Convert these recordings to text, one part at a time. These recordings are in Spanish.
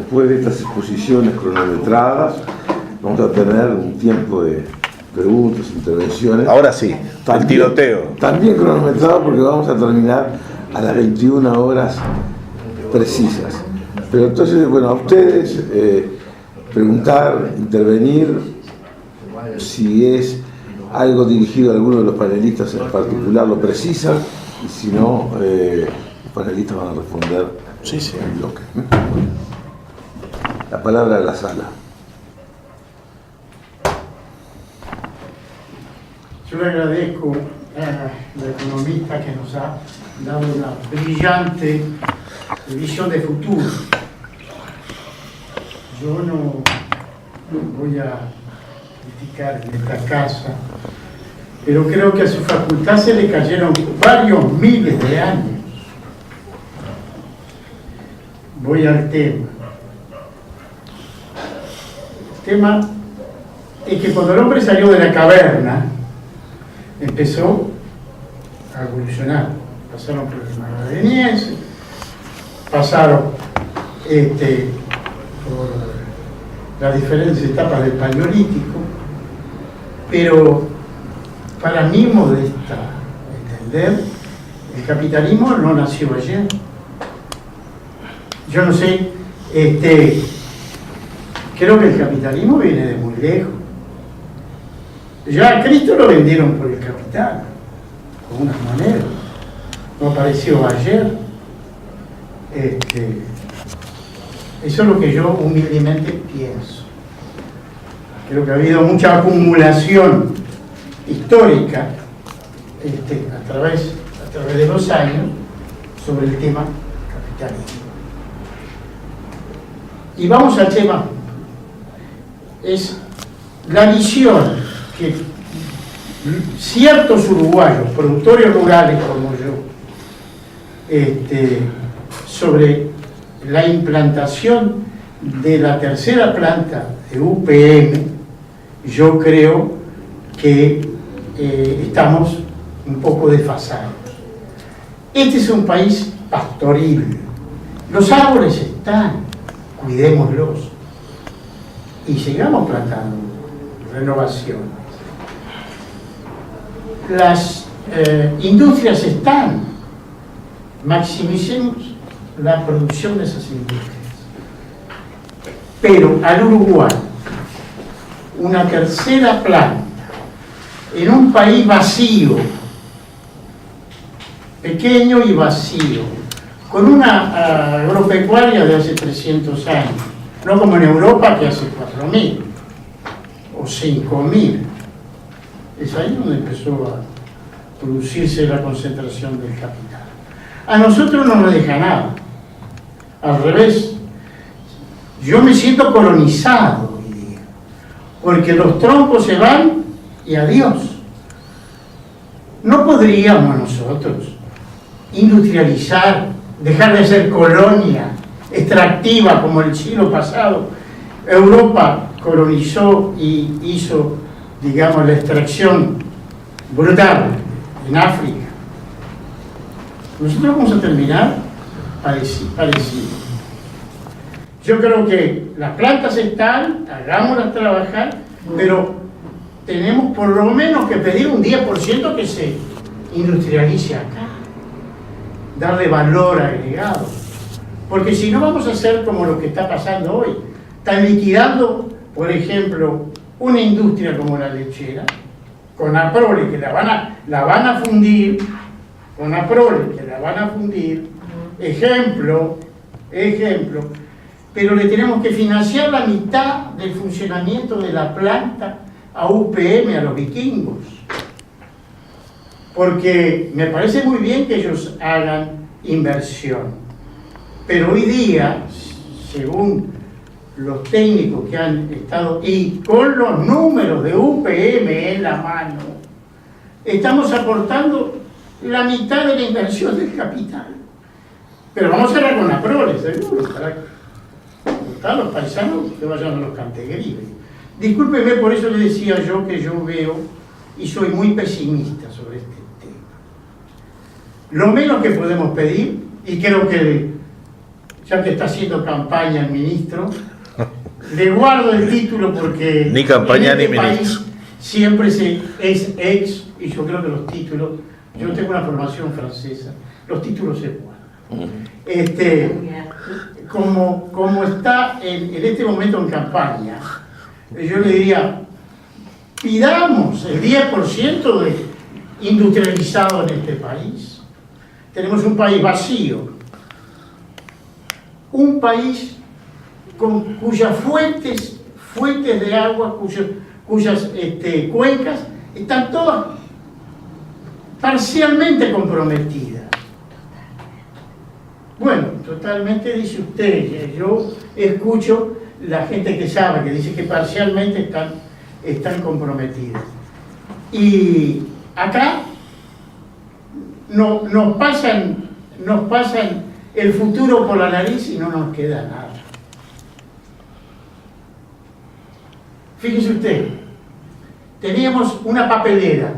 después de estas exposiciones cronometradas, vamos a tener un tiempo de preguntas, intervenciones. Ahora sí, el tiroteo. También cronometrado porque vamos a terminar a las 21 horas precisas. Pero entonces, bueno, a ustedes preguntar, intervenir, si es algo dirigido a alguno de los panelistas en particular, lo precisan, y si no, los panelistas van a responder en bloque. La palabra de la sala. Yo le agradezco a la economista que nos ha dado una brillante visión de futuro. Yo no voy a criticar en esta casa, pero creo que a su facultad se le cayeron varios miles de años. Voy al tema. El tema es que cuando el hombre salió de la caverna, empezó a evolucionar. Pasaron por el magdaleniense, pasaron por las diferentes etapas del paleolítico, pero para mi modesta entender, el capitalismo no nació ayer. Yo no sé, creo que el capitalismo viene de muy lejos. Ya a Cristo lo vendieron por el capital, con unas maneras. No apareció ayer. Eso es lo que yo humildemente pienso. Creo que ha habido mucha acumulación histórica a través de los años sobre el tema capitalismo. Y vamos al tema. Es la visión que ciertos uruguayos, productores rurales como yo, sobre la implantación de la tercera planta de UPM, yo creo que estamos un poco desfasados. Este es un país pastoril. Los árboles están, cuidémoslos y sigamos plantando renovaciones. Las industrias están, maximicemos la producción de esas industrias. Pero al Uruguay, una tercera planta en un país vacío, pequeño y vacío, con una agropecuaria de hace 300 años, no como en Europa que hace 4.000 o 5.000. Es ahí donde empezó a producirse la concentración del capital. A nosotros no nos deja nada. Al revés. Yo me siento colonizado hoy día, porque los troncos se van y adiós. No podríamos nosotros industrializar, dejar de ser colonia extractiva como el siglo pasado. Europa colonizó y hizo, digamos, la extracción brutal en África. Nosotros vamos a terminar parecido. Yo creo que las plantas están, hagámoslas trabajar, pero tenemos por lo menos que pedir un 10% que se industrialice acá, darle valor agregado, porque si no vamos a hacer como lo que está pasando hoy. Están liquidando, por ejemplo, una industria como la lechera, con Aprole, que la van a fundir, con Aprole, que la van a fundir, ejemplo, pero le tenemos que financiar la mitad del funcionamiento de la planta a UPM, a los vikingos. Porque me parece muy bien que ellos hagan inversión, pero hoy día, según los técnicos que han estado, y con los números de UPM en la mano, estamos aportando la mitad de la inversión del capital. Pero vamos a hablar con la Prole, seguro, para los paisanos que vayan a los Cantegribes. Discúlpeme, por eso le decía yo que yo veo y soy muy pesimista sobre este tema. Lo menos que podemos pedir, y creo que ya que está haciendo campaña el ministro, le guardo el título porque ni campaña en este ni país ministro. siempre es ex, y yo creo que los títulos, yo tengo una formación francesa, los títulos se guardan. Como está en este momento en campaña, yo le diría, pidamos el 10% de industrializado en este país. Tenemos un país vacío, un país cuyas fuentes de agua, cuyas cuencas están todas parcialmente comprometidas. Bueno, totalmente dice usted, yo escucho la gente que sabe, que dice que parcialmente están comprometidas. Y acá nos pasan el futuro por la nariz y no nos queda nada. Fíjese usted, teníamos una papelera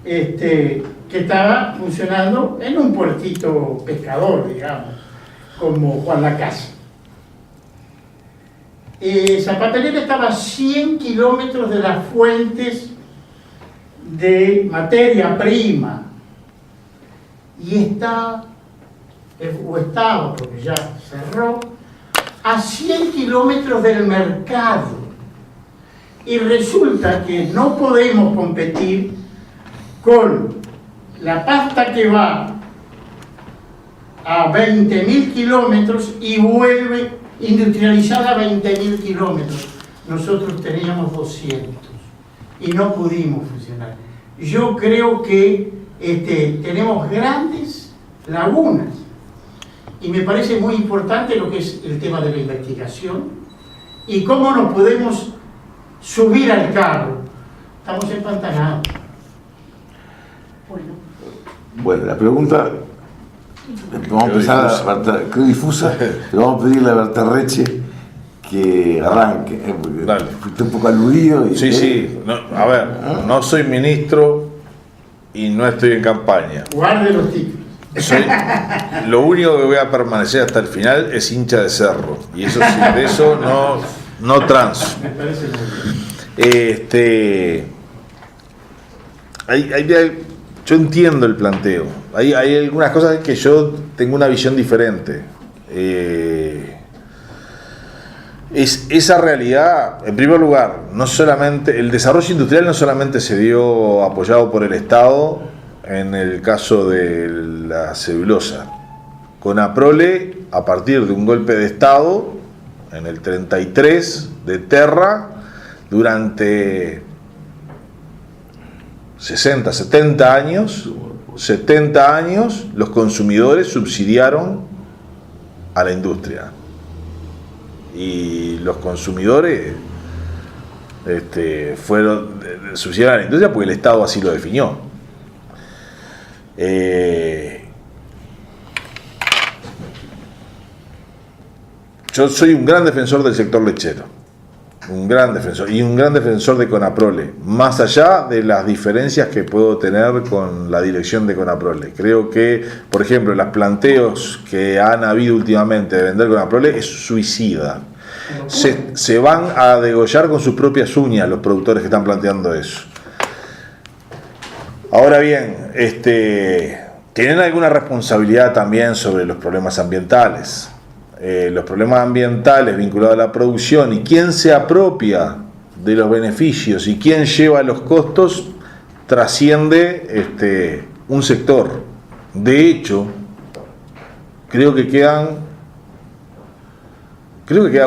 que estaba funcionando en un puertito pescador, digamos, como Juan Lacase. Esa papelera estaba a 100 kilómetros de las fuentes de materia prima y estaba, porque ya cerró, a 100 kilómetros del mercado. Y resulta que no podemos competir con la pasta que va a 20.000 kilómetros y vuelve industrializada a 20.000 kilómetros. Nosotros teníamos 200 y no pudimos funcionar. Yo creo que tenemos grandes lagunas y me parece muy importante lo que es el tema de la investigación y cómo nos podemos subir al carro. Estamos empantanados. Bueno, la pregunta, vamos a empezar creo difusa, pero vamos a pedirle a Berterreche que arranque, porque Dale. fuiste un poco aludido. Sí. No, a ver, no soy ministro y no estoy en campaña. Guarde los títulos. Lo único que voy a permanecer hasta el final es hincha de Cerro. Y eso sí, de eso no transo. Me parece muy bien. Yo entiendo el planteo. Hay algunas cosas que yo tengo una visión diferente. Esa realidad, en primer lugar, no solamente el desarrollo industrial no solamente se dio apoyado por el Estado en el caso de la celulosa. Conaprole, a partir de un golpe de Estado en el 33 de Terra, durante 60, 70 años, los consumidores subsidiaron a la industria. Y los consumidores subsidiaron a la industria porque el Estado así lo definió. Yo soy un gran defensor del sector lechero. Un gran defensor y un gran defensor de Conaprole, más allá de las diferencias que puedo tener con la dirección de Conaprole. Creo que, por ejemplo, los planteos que han habido últimamente de vender Conaprole es suicida. Se van a degollar con sus propias uñas los productores que están planteando eso. Ahora bien, tienen alguna responsabilidad también sobre los problemas ambientales. Los problemas ambientales vinculados a la producción y quién se apropia de los beneficios y quién lleva los costos trasciende un sector. De hecho, creo que queda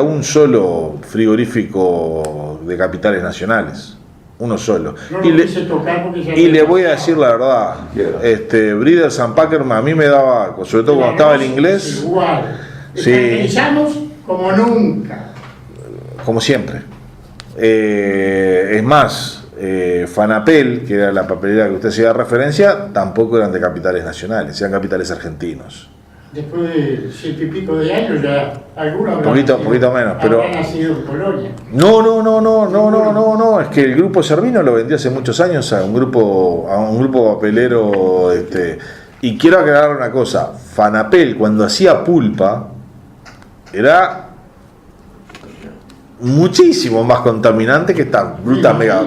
un solo frigorífico de capitales nacionales, uno solo. Y le voy a decir la verdad, Breeders and Packers a mí me daba, sobre todo cuando estaba el inglés. Pensamos como nunca. Como siempre. Es más, Fanapel, que era la papelera que usted hacía referencia, tampoco eran de capitales nacionales, eran capitales argentinos. Después de 7 y pico de años ya algunos poquito menos, pero habrán nacido en Polonia. No, es que el grupo Servino lo vendió hace muchos años a un grupo papelero Y quiero aclarar una cosa, Fanapel cuando hacía pulpa era muchísimo más contaminante que estas brutas mega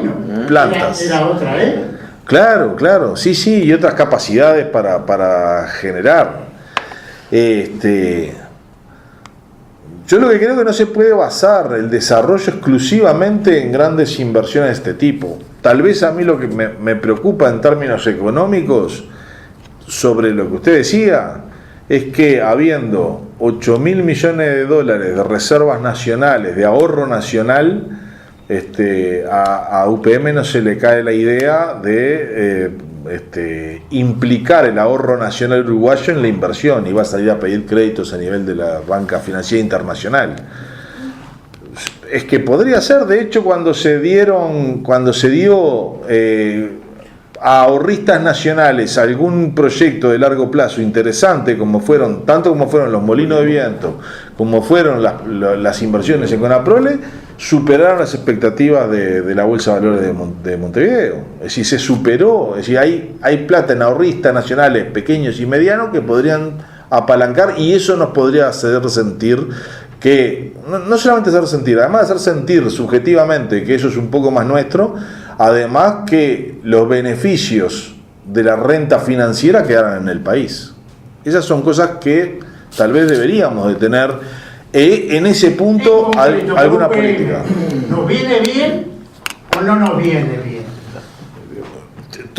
plantas. Era otra, ¿eh? Claro, sí, y otras capacidades para generar. Yo lo que creo que no se puede basar el desarrollo exclusivamente en grandes inversiones de este tipo. Tal vez a mí lo que me preocupa en términos económicos sobre lo que usted decía es que habiendo 8.000 millones de dólares de reservas nacionales, de ahorro nacional, a UPM no se le cae la idea de implicar el ahorro nacional uruguayo en la inversión y va a salir a pedir créditos a nivel de la banca financiera internacional. Es que podría ser, de hecho, cuando se dio a ahorristas nacionales algún proyecto de largo plazo interesante, tanto como fueron los molinos de viento, como fueron las inversiones en Conaprole, superaron las expectativas de la Bolsa de Valores de Montevideo. Es decir, se superó, es decir, hay plata en ahorristas nacionales pequeños y medianos que podrían apalancar, y eso nos podría hacer sentir que, no solamente hacer sentir, además de hacer sentir subjetivamente que eso es un poco más nuestro, además que los beneficios de la renta financiera quedaran en el país. Esas son cosas que tal vez deberíamos de tener en ese punto alguna política. ¿Nos viene bien o no nos viene bien?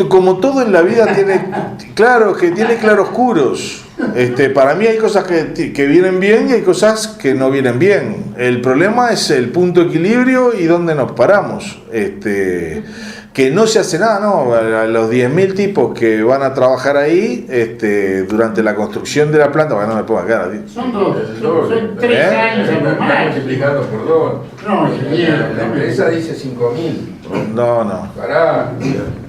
Como todo en la vida tiene claroscuros. Para mí hay cosas que vienen bien y hay cosas que no vienen bien. El problema es el punto de equilibrio y dónde nos paramos. Que no se hace nada, ¿no? A los 10.000 tipos que van a trabajar ahí durante la construcción de la planta, bueno, no me pongo acá. Son 3 años multiplicando por 2. No, la empresa dice 5.000. No. Pará.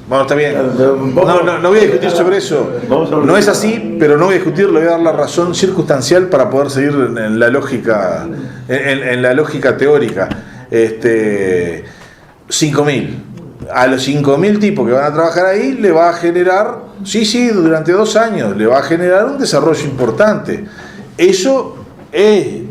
Bueno, está bien. No voy a discutir sobre eso. No es así, pero no voy a discutir, le voy a dar la razón circunstancial para poder seguir en la lógica, en la lógica teórica. 5.000. A los 5.000 tipos que van a trabajar ahí le va a generar, durante 2 años, le va a generar un desarrollo importante. Eso es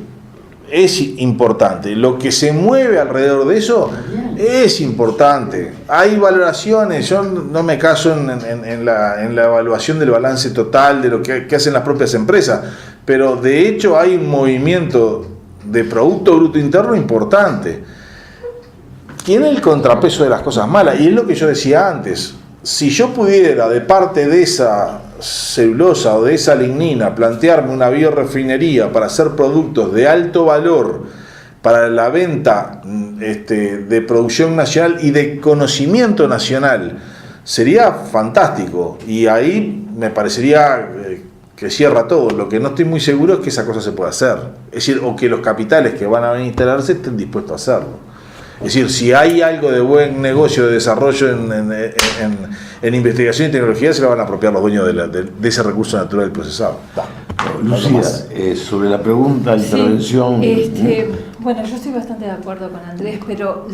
importante. Lo que se mueve alrededor de eso es importante. Hay valoraciones, yo no me caso en la evaluación del balance total de lo que hacen las propias empresas, pero de hecho hay un movimiento de Producto Bruto Interno importante. Tiene el contrapeso de las cosas malas, y es lo que yo decía antes. Si yo pudiera, de parte de esa celulosa o de esa lignina, plantearme una biorefinería para hacer productos de alto valor para la venta de producción nacional y de conocimiento nacional, sería fantástico, y ahí me parecería que cierra todo. Lo que no estoy muy seguro es que esa cosa se pueda hacer, es decir, o que los capitales que van a instalarse estén dispuestos a hacerlo. Es decir, si hay algo de buen negocio de desarrollo en investigación y tecnología, se lo van a apropiar los dueños de ese recurso natural procesado. Lucía, sobre la pregunta, intervención. Bueno, yo estoy bastante de acuerdo con Andrés, pero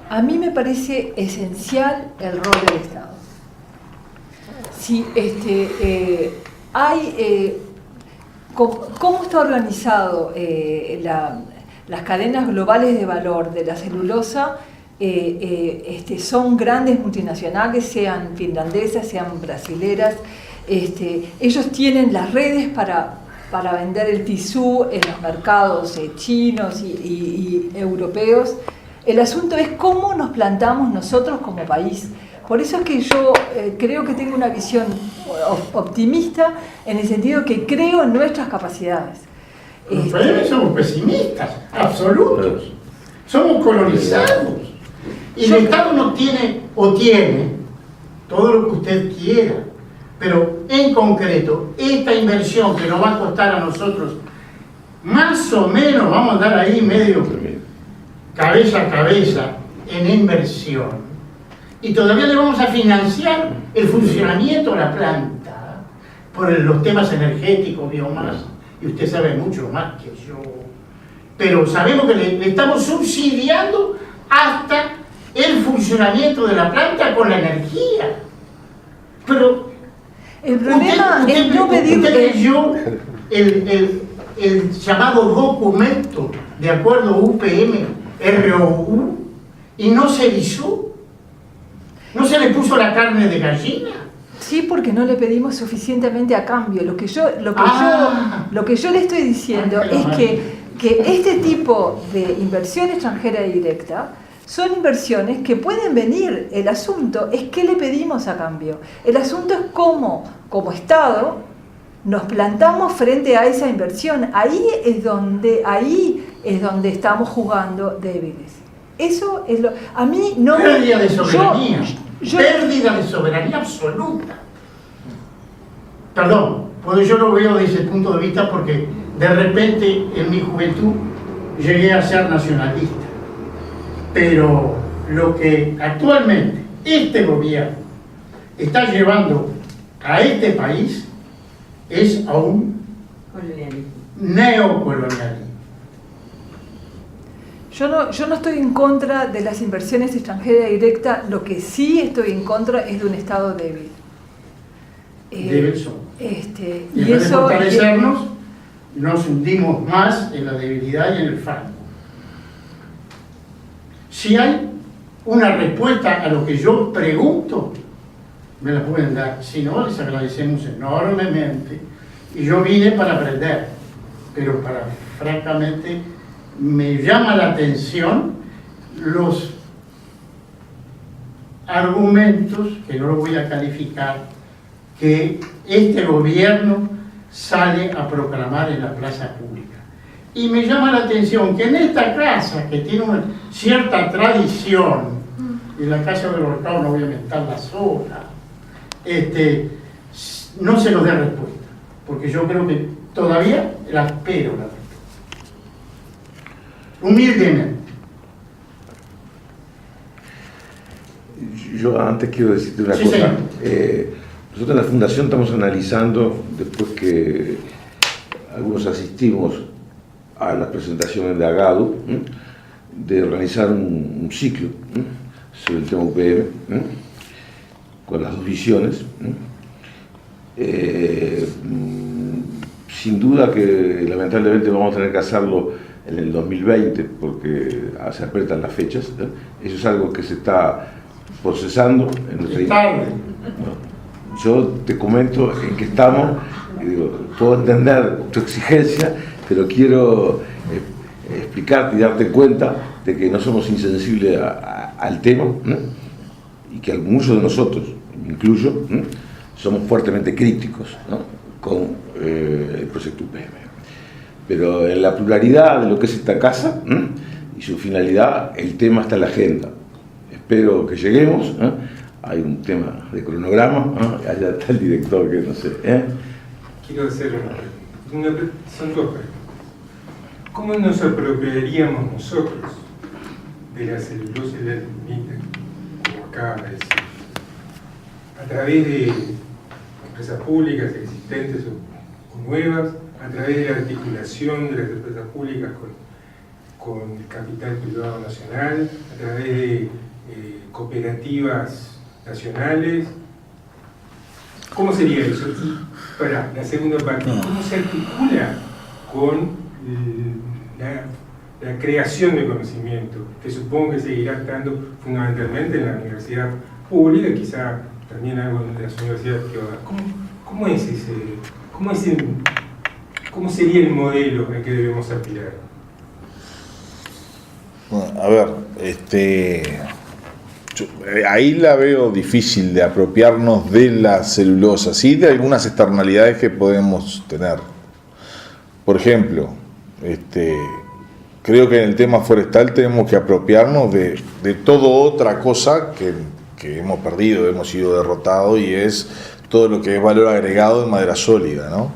a mí me parece esencial el rol del Estado. Si ¿cómo está organizado las cadenas globales de valor de la celulosa? Son grandes multinacionales, sean finlandesas, sean brasileras. Ellos tienen las redes para vender el tisú en los mercados chinos y europeos. El asunto es cómo nos plantamos nosotros como país. Por eso es que yo creo que tengo una visión optimista, en el sentido que creo en nuestras capacidades. Los somos pesimistas, absolutos. Somos colonizados. Y el Estado no tiene, o tiene, todo lo que usted quiera. Pero en concreto, esta inversión que nos va a costar a nosotros, más o menos vamos a andar ahí medio cabeza a cabeza en inversión. Y todavía le vamos a financiar el funcionamiento de la planta por los temas energéticos, biomasa. Y usted sabe mucho más que yo, pero sabemos que le estamos subsidiando hasta el funcionamiento de la planta con la energía. Pero El problema Usted es no pedir... usted leyó el llamado documento de acuerdo UPM-ROU y no se erizó, no se le puso la carne de gallina. Sí, porque no le pedimos suficientemente a cambio. Lo que yo le estoy diciendo es que este tipo de inversión extranjera directa son inversiones que pueden venir. El asunto es qué le pedimos a cambio. El asunto es cómo, como Estado, nos plantamos frente a esa inversión. Ahí es donde estamos jugando débiles. Eso es lo... A mí no... Pérdida de soberanía. Pérdida de soberanía absoluta. Perdón, pues yo lo veo desde ese punto de vista porque de repente en mi juventud llegué a ser nacionalista. Pero lo que actualmente este gobierno está llevando a este país es a un neocolonialismo. Yo no estoy en contra de las inversiones extranjeras directas, lo que sí estoy en contra es de un Estado débil. Débil son. Y Y en vez de eso... fortalecernos, nos hundimos más en la debilidad y en el fango. Si hay una respuesta a lo que yo pregunto, me la pueden dar. Si no, les agradecemos enormemente. Y yo vine para aprender, pero francamente, me llama la atención los argumentos, que no los voy a calificar, que este gobierno sale a proclamar en la plaza pública. Y me llama la atención que en esta casa, que tiene una cierta tradición, y en la casa del Horcado no voy a mentar la sola, no se nos dé respuesta, porque yo creo que todavía la espero la respuesta. Humildemente. Yo antes quiero decirte una Sí, cosa. señor. Nosotros en la Fundación estamos analizando, después que algunos asistimos a las presentaciones de Agado, de organizar un ciclo sobre el tema UPM, con las dos visiones. Sin duda que lamentablemente vamos a tener que hacerlo en el 2020 porque se apretan las fechas. Eso es algo que se está procesando en nuestra... Es tarde. Yo te comento en que estamos, y digo, puedo entender tu exigencia, pero quiero explicarte y darte cuenta de que no somos insensibles al tema, ¿no? Y que muchos de nosotros, me incluyo, ¿no? Somos fuertemente críticos, ¿no? Con el proyecto UPM. Pero en la pluralidad de lo que es esta casa, ¿no? Y su finalidad, el tema está en la agenda. Espero que lleguemos, ¿no? Hay un tema de cronograma, ¿no? Allá está el director que no sé. Quiero hacer una pregunta. Son dos preguntas. ¿Cómo nos apropiaríamos nosotros de la celulosa y la lignita, como acaba de decir? A través de empresas públicas existentes o nuevas, a través de la articulación de las empresas públicas con el capital privado nacional, a través de cooperativas nacionales. ¿Cómo sería eso? Y para la segunda parte, ¿cómo se articula con la creación de conocimiento, que supongo que seguirá estando fundamentalmente en la universidad pública, quizá también algo en las universidades privadas? ¿Cómo sería el modelo al que debemos aspirar? Bueno, a ver, ahí la veo difícil de apropiarnos de la celulosa, sí, de algunas externalidades que podemos tener. Por ejemplo, creo que en el tema forestal tenemos que apropiarnos de toda otra cosa que hemos perdido, hemos sido derrotados, y es todo lo que es valor agregado en madera sólida, ¿no?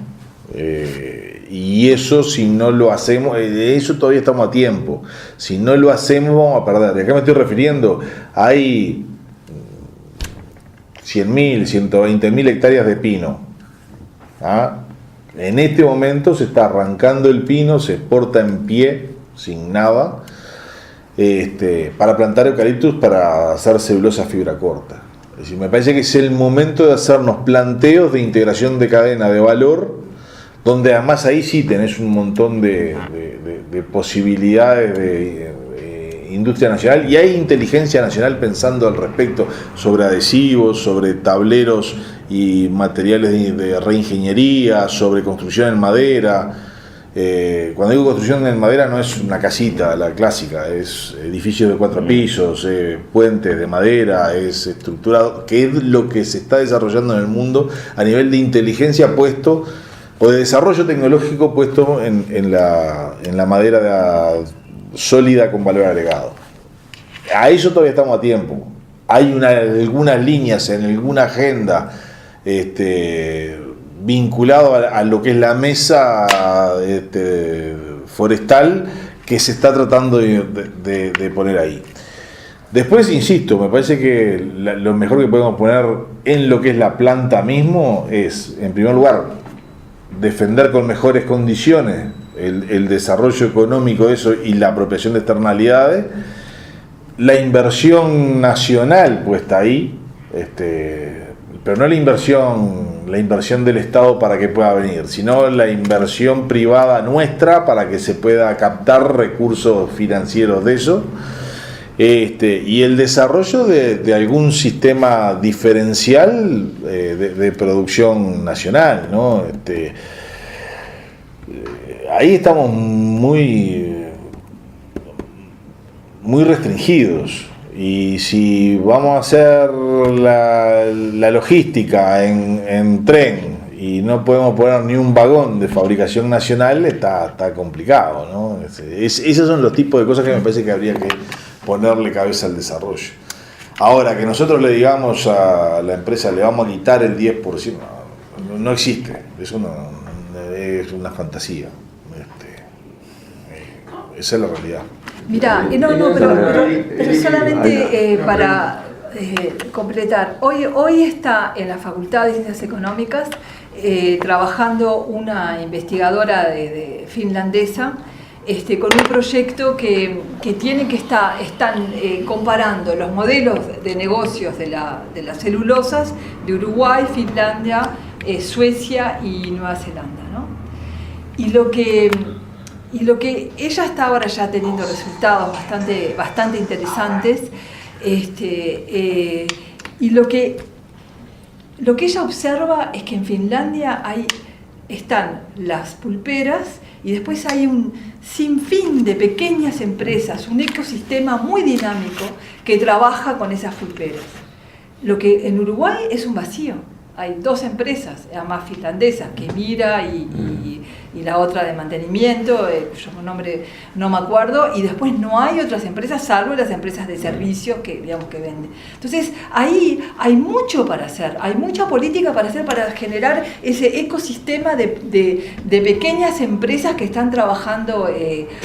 Y eso, si no lo hacemos, de eso todavía estamos a tiempo. Si no lo hacemos, vamos a perder. ¿A qué me estoy refiriendo? Hay 100.000, 120.000 hectáreas de pino. ¿Ah? En este momento se está arrancando el pino, se exporta en pie, sin nada, para plantar eucaliptus para hacer celulosa fibra corta. Es decir, me parece que es el momento de hacernos planteos de integración de cadena de valor, donde además ahí sí tenés un montón de posibilidades de industria nacional, y hay inteligencia nacional pensando al respecto sobre adhesivos, sobre tableros y materiales de reingeniería, sobre construcción en madera. Cuando digo construcción en madera no es una casita, la clásica, es edificios de 4 pisos, puentes de madera, es estructurado, que es lo que se está desarrollando en el mundo a nivel de inteligencia puesto, o de desarrollo tecnológico puesto en la madera sólida con valor agregado. A eso todavía estamos a tiempo. Hay algunas líneas en alguna agenda vinculado a lo que es la mesa forestal que se está tratando de poner ahí. Después, insisto, me parece que lo mejor que podemos poner en lo que es la planta mismo es, en primer lugar, defender con mejores condiciones el desarrollo económico de eso y la apropiación de externalidades, la inversión nacional puesta ahí, pero no la inversión del Estado para que pueda venir, sino la inversión privada nuestra para que se pueda captar recursos financieros de eso, y el desarrollo de algún sistema diferencial de producción nacional, ¿no? Ahí estamos muy restringidos, y si vamos a hacer la logística en tren y no podemos poner ni un vagón de fabricación nacional, está complicado, ¿no? Esos son los tipos de cosas que me parece que habría que ponerle cabeza al desarrollo. Ahora, que nosotros le digamos a la empresa, le vamos a quitar el 10%, no existe, eso es una fantasía. Esa es la realidad. Mira, pero solamente para completar, hoy está en la Facultad de Ciencias Económicas trabajando una investigadora finlandesa con un proyecto que están comparando los modelos de negocios de las celulosas de Uruguay, Finlandia, Suecia y Nueva Zelanda, ¿no? Y lo que ella está ahora ya teniendo resultados bastante interesantes, y lo que ella observa es que en Finlandia están las pulperas y después hay un sinfín de pequeñas empresas, un ecosistema muy dinámico que trabaja con esas pulperas. Lo que en Uruguay es un vacío. Hay 2 empresas, además finlandesas, que Mira y la otra de mantenimiento, cuyo nombre no me acuerdo, y después no hay otras empresas, salvo las empresas de servicios que venden. Entonces, ahí hay mucho para hacer, hay mucha política para hacer para generar ese ecosistema de pequeñas empresas que están trabajando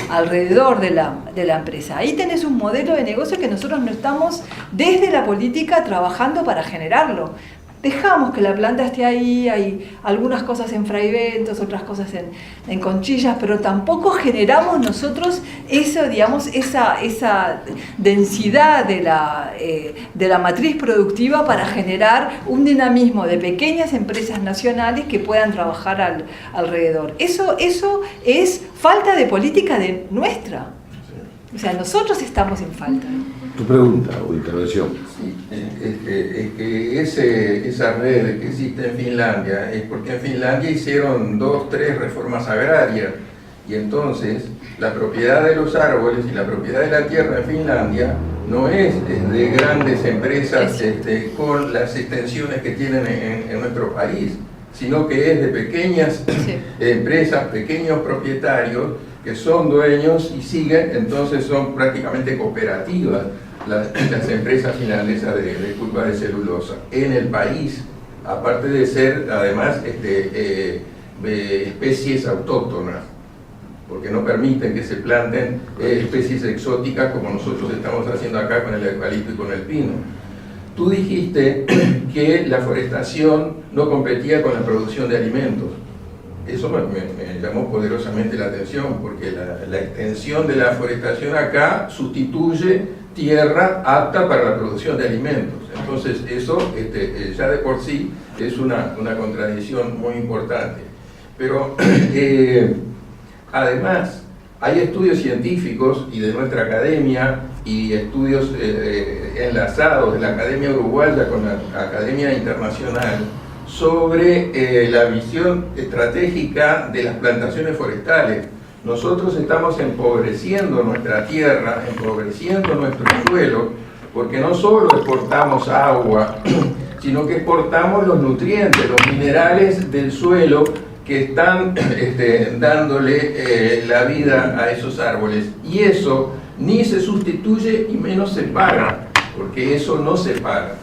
alrededor de la empresa. Ahí tenés un modelo de negocio que nosotros no estamos desde la política trabajando para generarlo. Dejamos que la planta esté ahí, hay algunas cosas en fraiventos, otras cosas en conchillas, pero tampoco generamos nosotros esa densidad de la matriz productiva para generar un dinamismo de pequeñas empresas nacionales que puedan trabajar alrededor. Eso es falta de política nuestra. O sea, nosotros estamos en falta. Tu pregunta o intervención. Sí, es que esa red que existe en Finlandia es porque en Finlandia hicieron 2, 3 reformas agrarias, y entonces la propiedad de los árboles y la propiedad de la tierra en Finlandia no es de grandes empresas con las extensiones que tienen en nuestro país, sino que es de pequeñas empresas, pequeños propietarios que son dueños y siguen, entonces son prácticamente cooperativas las empresas finlandesas de pulpa de celulosa en el país, aparte de ser además especies autóctonas, porque no permiten que se planten especies exóticas como nosotros estamos haciendo acá con el eucalipto y con el pino. Tú dijiste que la forestación no competía con la producción de alimentos. Eso me llamó poderosamente la atención, porque la extensión de la forestación acá sustituye tierra apta para la producción de alimentos. Entonces eso ya de por sí es una contradicción muy importante. Pero además hay estudios científicos y de nuestra academia y estudios enlazados de la Academia Uruguaya con la Academia Internacional sobre la visión estratégica de las plantaciones forestales. Nosotros estamos empobreciendo nuestra tierra, empobreciendo nuestro suelo, porque no solo exportamos agua, sino que exportamos los nutrientes, los minerales del suelo que están dándole la vida a esos árboles. Y eso ni se sustituye y menos se paga, porque eso no se paga.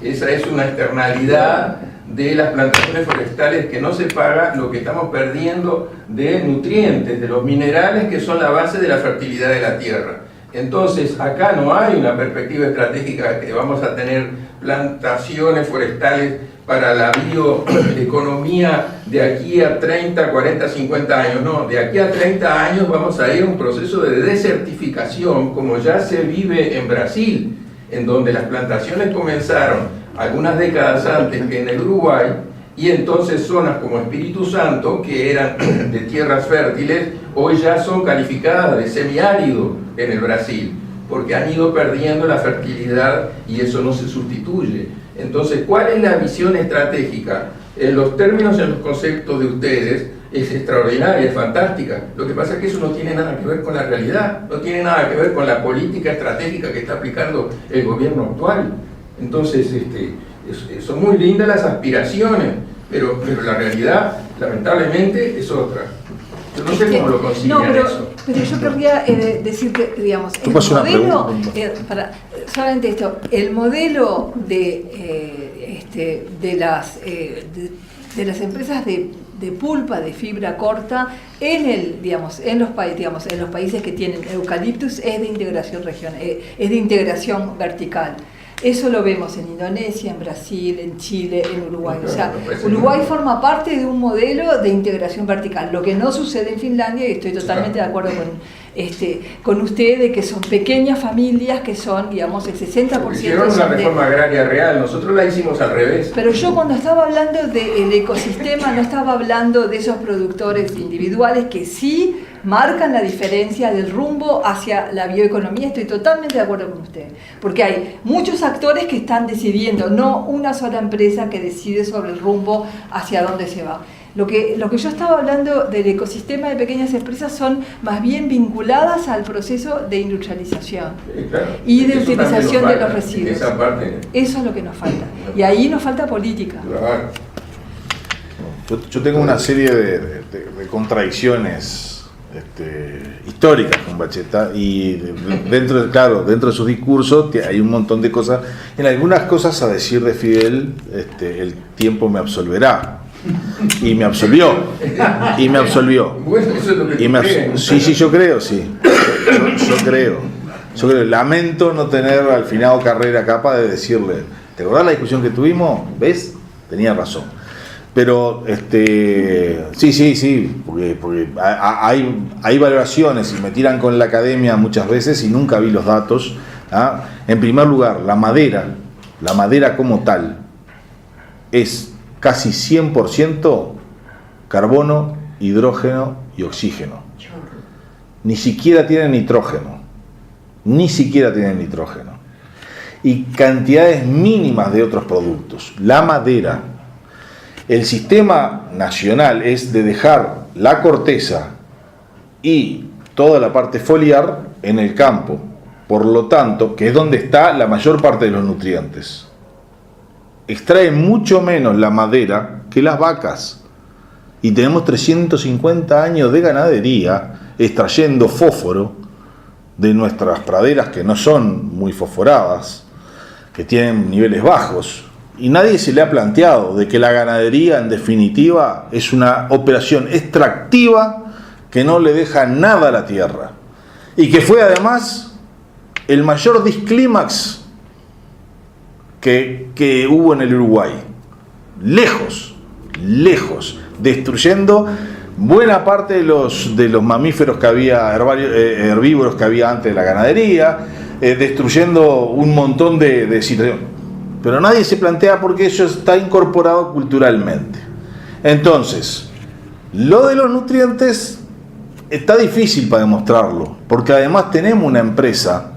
Esa es una externalidad de las plantaciones forestales que no se paga, lo que estamos perdiendo de nutrientes, de los minerales que son la base de la fertilidad de la tierra. Entonces, acá no hay una perspectiva estratégica que vamos a tener plantaciones forestales para la bioeconomía de aquí a 30, 40, 50 años. No, de aquí a 30 años vamos a ir a un proceso de desertificación, como ya se vive en Brasil, en donde las plantaciones comenzaron algunas décadas antes que en el Uruguay, y entonces zonas como Espíritu Santo, que eran de tierras fértiles, hoy ya son calificadas de semiárido en el Brasil, porque han ido perdiendo la fertilidad y eso no se sustituye. Entonces, ¿cuál es la visión estratégica? En los términos, en los conceptos de ustedes, es extraordinaria, es fantástica. Lo que pasa es que eso no tiene nada que ver con la realidad, no tiene nada que ver con la política estratégica que está aplicando el gobierno actual. Entonces, son muy lindas las aspiraciones, pero la realidad, lamentablemente, es otra. Yo no sé cómo lo consiguen eso. Pero yo querría decir que, digamos, el modelo, solamente esto, el modelo de las empresas de pulpa de fibra corta en los países que tienen eucaliptus es de integración regional, es de integración vertical. Eso lo vemos en Indonesia, en Brasil, en Chile, en Uruguay. O sea, Uruguay forma parte de un modelo de integración vertical, lo que no sucede en Finlandia, y estoy totalmente de acuerdo con usted, de que son pequeñas familias que son, digamos, el 60%. Hicieron una reforma agraria real, nosotros la hicimos al revés. Pero yo cuando estaba hablando del ecosistema no estaba hablando de esos productores individuales que sí marcan la diferencia del rumbo hacia la bioeconomía. Estoy totalmente de acuerdo con usted, porque hay muchos actores que están decidiendo, no una sola empresa que decide sobre el rumbo hacia dónde se va. Lo que yo estaba hablando del ecosistema de pequeñas empresas son más bien vinculadas al proceso de industrialización, claro, y de utilización de los residuos. Esa parte. Eso es lo que nos falta. Y ahí nos falta política. Claro. Yo tengo una serie de contradicciones históricas con Bacheta, y dentro de sus discursos hay un montón de cosas. En algunas cosas, a decir de Fidel, el tiempo me absolverá. Y me absolvió. Bueno, eso es lo que sí, yo creo, sí. Yo creo. Lamento no tener al finado Carrera capaz de decirle, ¿te acordás la discusión que tuvimos? ¿Ves? Tenía razón. Pero sí, porque hay valoraciones y me tiran con la academia muchas veces y nunca vi los datos. En primer lugar, la madera como tal es casi 100% carbono, hidrógeno y oxígeno. Ni siquiera tiene nitrógeno. Y cantidades mínimas de otros productos. La madera. El sistema nacional es de dejar la corteza y toda la parte foliar en el campo. Por lo tanto, que es donde está la mayor parte de los nutrientes. Extrae mucho menos la madera que las vacas. Y tenemos 350 años de ganadería extrayendo fósforo de nuestras praderas que no son muy fosforadas, que tienen niveles bajos. Y nadie se le ha planteado de que la ganadería, en definitiva, es una operación extractiva que no le deja nada a la tierra. Y que fue además el mayor disclímax que hubo en el Uruguay. Lejos, destruyendo buena parte de los mamíferos que había, herbívoros que había antes de la ganadería, destruyendo un montón de situaciones. Pero nadie se plantea porque eso está incorporado culturalmente. Entonces, lo de los nutrientes está difícil para demostrarlo, porque además tenemos una empresa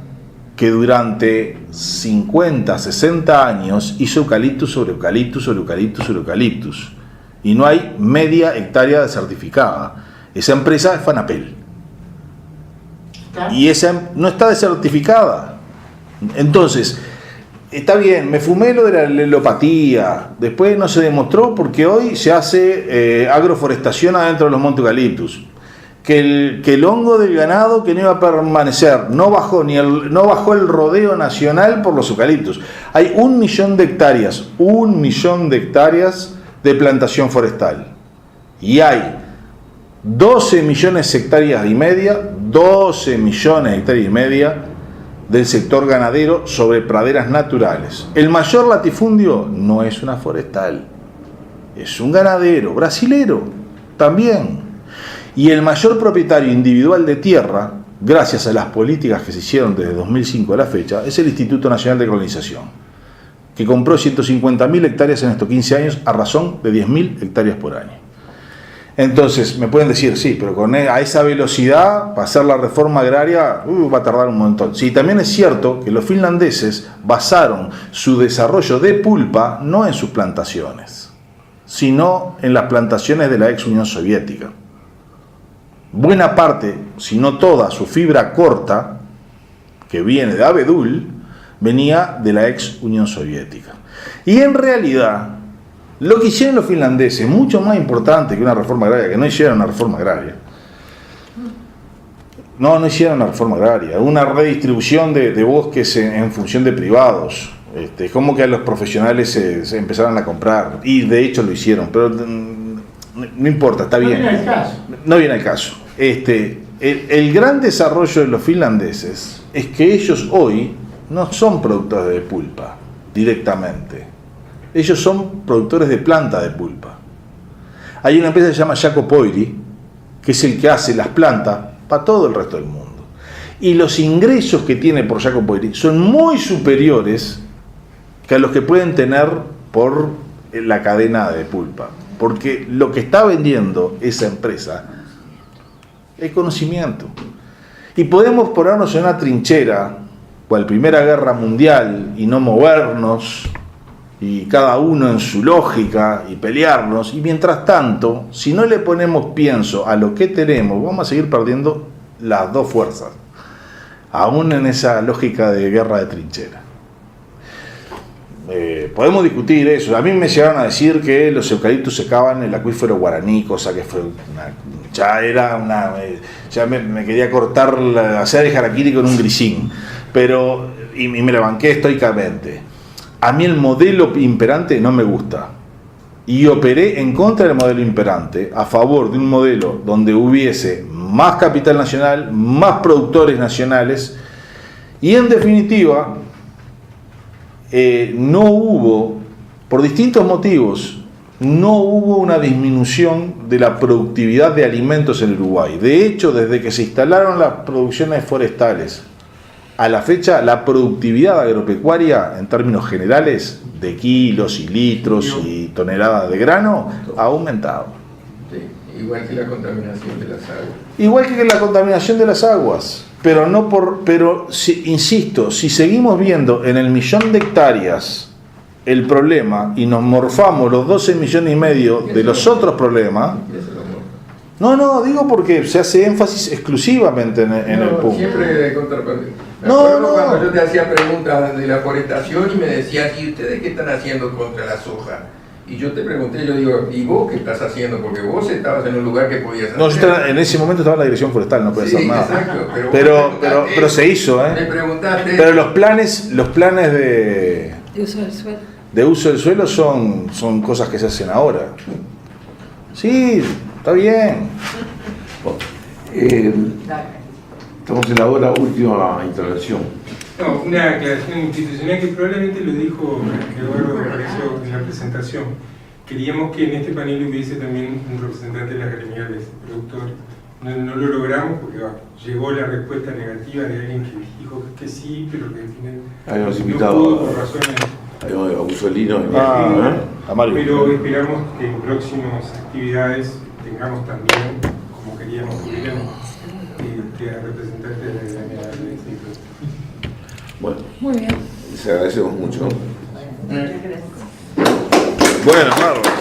que durante 50, 60 años hizo eucaliptus sobre eucaliptus sobre eucaliptus sobre eucaliptus, y no hay media hectárea certificada. Esa empresa es Fanapel. Y esa no está desertificada. Entonces, está bien, me fumé lo de la lelopatía, después no se demostró porque hoy se hace agroforestación adentro de los montes eucaliptus. Que el hongo del ganado que no iba a permanecer, no bajó el rodeo nacional por los eucaliptus. Hay 1 millón de hectáreas, 1 millón de hectáreas de plantación forestal. Y hay 12 millones de hectáreas y media, 12 millones de hectáreas y media del sector ganadero sobre praderas naturales. El mayor latifundio no es una forestal, es un ganadero brasilero también. Y el mayor propietario individual de tierra, gracias a las políticas que se hicieron desde 2005 a la fecha, es el Instituto Nacional de Colonización, que compró 150.000 hectáreas en estos 15 años a razón de 10.000 hectáreas por año. Entonces, me pueden decir, sí, pero a esa velocidad, para hacer la reforma agraria, va a tardar un montón. Sí, también es cierto que los finlandeses basaron su desarrollo de pulpa no en sus plantaciones, sino en las plantaciones de la ex Unión Soviética. Buena parte, si no toda, su fibra corta, que viene de abedul, venía de la ex Unión Soviética. Y en realidad, lo que hicieron los finlandeses, mucho más importante que una reforma agraria, que no hicieron una reforma agraria. No hicieron una reforma agraria, una redistribución de bosques en función de privados. Como que a los profesionales se empezaron a comprar, y de hecho lo hicieron, pero no importa, está bien. No viene al caso. El gran desarrollo de los finlandeses es que ellos hoy no son productores de pulpa directamente. Ellos son productores de planta de pulpa. Hay una empresa que se llama Jaakko Pöyry, que es el que hace las plantas para todo el resto del mundo. Y los ingresos que tiene por Jaakko Pöyry son muy superiores que a los que pueden tener por la cadena de pulpa. Porque lo que está vendiendo esa empresa es conocimiento. Y podemos ponernos en una trinchera, cual Primera Guerra Mundial, y no movernos, y cada uno en su lógica, y pelearnos, y mientras tanto, si no le ponemos pienso a lo que tenemos, vamos a seguir perdiendo las dos fuerzas, aún en esa lógica de guerra de trinchera. Podemos discutir eso. A mí me llegaron a decir que los eucaliptus secaban el acuífero guaraní, cosa que fue ya me quería cortar, hacer el harakiri con un grisín, pero y me la banqué estoicamente. A mí el modelo imperante no me gusta, y operé en contra del modelo imperante, a favor de un modelo donde hubiese más capital nacional, más productores nacionales, y en definitiva no hubo, por distintos motivos, no hubo una disminución de la productividad de alimentos en Uruguay. De hecho, desde que se instalaron las producciones forestales a la fecha, la productividad agropecuaria, en términos generales, de kilos y litros y toneladas de grano, ha aumentado. Sí, igual que la contaminación de las aguas. Igual que la contaminación de las aguas. Pero insisto, si seguimos viendo en el 1 millón de hectáreas el problema y nos morfamos los 12 millones y medio de los otros problemas, digo porque se hace énfasis exclusivamente en el punto. Siempre de contrapartida. Cuando yo te hacía preguntas de la forestación y me decías, ¿y ustedes qué están haciendo contra la soja? Y yo te pregunté, yo digo, ¿y vos qué estás haciendo? Porque vos estabas en un lugar que podías hacer. No, yo en ese momento estaba en la dirección forestal, no podía hacer nada. Exacto, pero se hizo, Me preguntaste. Pero los planes de uso del suelo son cosas que se hacen ahora. Sí, está bien. Estamos en la hora última intervención. No, una aclaración institucional que probablemente lo dijo Eduardo Lorenzo en la presentación. Queríamos que en este panel hubiese también un representante de las gremiales, productores, no lo logramos porque llegó la respuesta negativa de alguien que dijo que sí, pero que al final Habíamos no invitado pudo por razones. a Mussolino. A Mario. Pero esperamos que en próximas actividades tengamos también, como queríamos que hubieran, a representantes de la sector. Bueno, Muy bien. les agradecemos mucho. Muchas gracias. Bueno, Marlon.